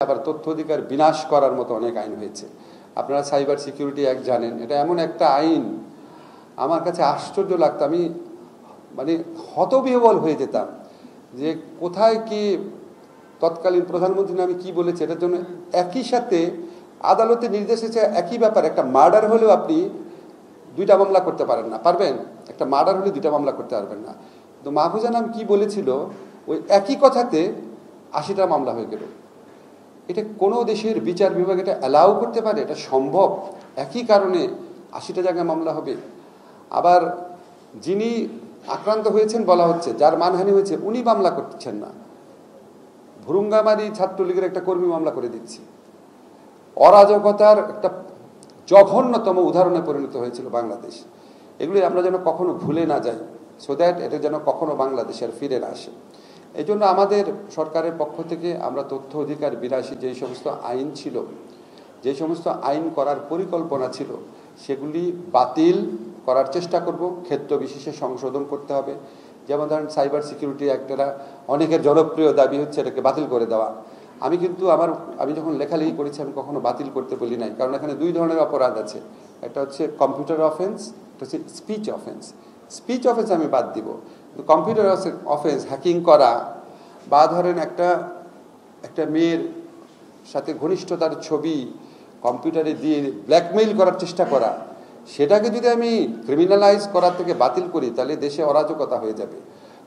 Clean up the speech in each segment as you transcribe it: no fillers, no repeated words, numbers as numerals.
আবার তথ্য অধিকার বিনাশ করার মতো অনেক আইন হয়েছে। আপনারা সাইবার সিকিউরিটি অ্যাক্ট জানেন, এটা এমন একটা আইন আমার কাছে আশ্চর্য লাগতো। আমি মানে হতবিহ্বল হয়ে যেতাম যে কোথায় কি তৎকালীন প্রধানমন্ত্রী নামে কি বলেছে। এটার জন্য একই সাথে আদালতে নির্দেশ এসেছে একই ব্যাপার, একটা মার্ডার হলেও আপনি 2টা মামলা করতে পারেন না, পারবেন? একটা মার্ডার হলে 2টা মামলা করতে পারবেন না। তো মাহফুজা নাম কি বলেছিল, ওই একই কথাতে 80টা মামলা হয়ে গেল। এটা কোনো দেশের বিচার বিভাগ এটা অ্যালাউ করতে পারে? এটা সম্ভব? একই কারণে 80টা জায়গায় মামলা হবে। আবার যিনি আক্রান্ত হয়েছেন বলা হচ্ছে, যার মানহানি হয়েছে, উনি মামলা করছেন না। ভুরুঙ্গামারি ছাত্রলীগের একটা কর্মী মামলা করে দিচ্ছে। অরাজকতার একটা জঘন্যতম উদাহরণে পরিণত হয়েছিল বাংলাদেশ। এগুলি আমরা যেন কখনো ভুলে না যাই, সো দ্যাট এটা যেন কখনো বাংলাদেশের ফিরে না আসে। এই জন্য আমাদের সরকারের পক্ষ থেকে আমরা তথ্য অধিকার বিরাশী যেই সমস্ত আইন ছিল, যে সমস্ত আইন করার পরিকল্পনা ছিল, সেগুলি বাতিল করার চেষ্টা করব। ক্ষেত্র বিশেষে সংশোধন করতে হবে। যেমন ধরেন সাইবার সিকিউরিটি অ্যাক্টেরা অনেকের জনপ্রিয় দাবি হচ্ছে এটাকে বাতিল করে দেওয়া। আমি যখন লেখালেখি করেছি আমি কখনো বাতিল করতে বলি নাই, কারণ এখানে 2 ধরনের অপরাধ আছে। একটা হচ্ছে কম্পিউটার অফেন্স, একটা হচ্ছে স্পিচ অফেন্স। স্পিচ অফেন্স আমি বাদ দিব, কিন্তু কম্পিউটার অফেন্স, হ্যাকিং করা বা ধরেন একটা মেয়ের সাথে ঘনিষ্ঠতার ছবি কম্পিউটারে দিয়ে ব্ল্যাকমেইল করার চেষ্টা করা, সেটাকে যদি আমি ক্রিমিনালাইজ করার থেকে বাতিল করি তাহলে দেশে অরাজকতা হয়ে যাবে।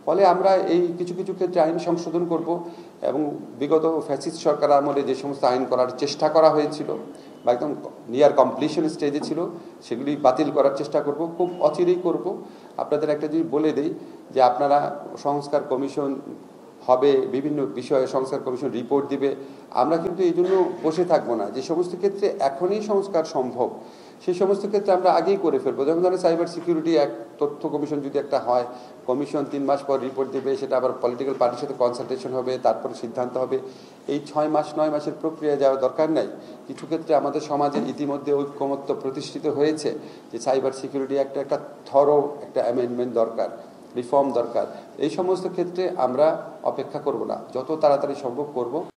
ফলে আমরা এই কিছু কিছু ক্ষেত্রে আইন সংশোধন করব এবং বিগত ফ্যাসিস্ট সরকার আমলে যে সমস্ত আইন করার চেষ্টা করা হয়েছিল বা একদম নিয়ার কমপ্লিশন স্টেজে ছিল, সেগুলি বাতিল করার চেষ্টা করব, খুব অচিরেই করব। আপনাদের একটা যদি বলে দেই যে আপনারা সংস্কার কমিশন হবে, বিভিন্ন বিষয়ে সংস্কার কমিশন রিপোর্ট দিবে। আমরা কিন্তু এই জন্য বসে থাকবো না। যে সমস্ত ক্ষেত্রে এখনই সংস্কার সম্ভব সেই সমস্ত ক্ষেত্রে আমরা আগেই করে ফেলবো। যেমন ধরেন সাইবার সিকিউরিটি অ্যাক্ট তথ্য কমিশন যদি একটা হয়, কমিশন 3 মাস পর রিপোর্ট দেবে, সেটা আবার পলিটিক্যাল পার্টির সাথে কনসালটেশন হবে, তারপরে সিদ্ধান্ত হবে। এই 6 মাস 9 মাসের প্রক্রিয়া যাওয়ার দরকার নাই। কিছু ক্ষেত্রে আমাদের সমাজে ইতিমধ্যে ঐক্যমত্য প্রতিষ্ঠিত হয়েছে যে সাইবার সিকিউরিটি একটা থরো একটা অ্যামেন্ডমেন্ট দরকার, রিফর্ম দরকার। এই সমস্ত ক্ষেত্রে আমরা অপেক্ষা করব না, যত তাড়াতাড়ি সম্ভব করব।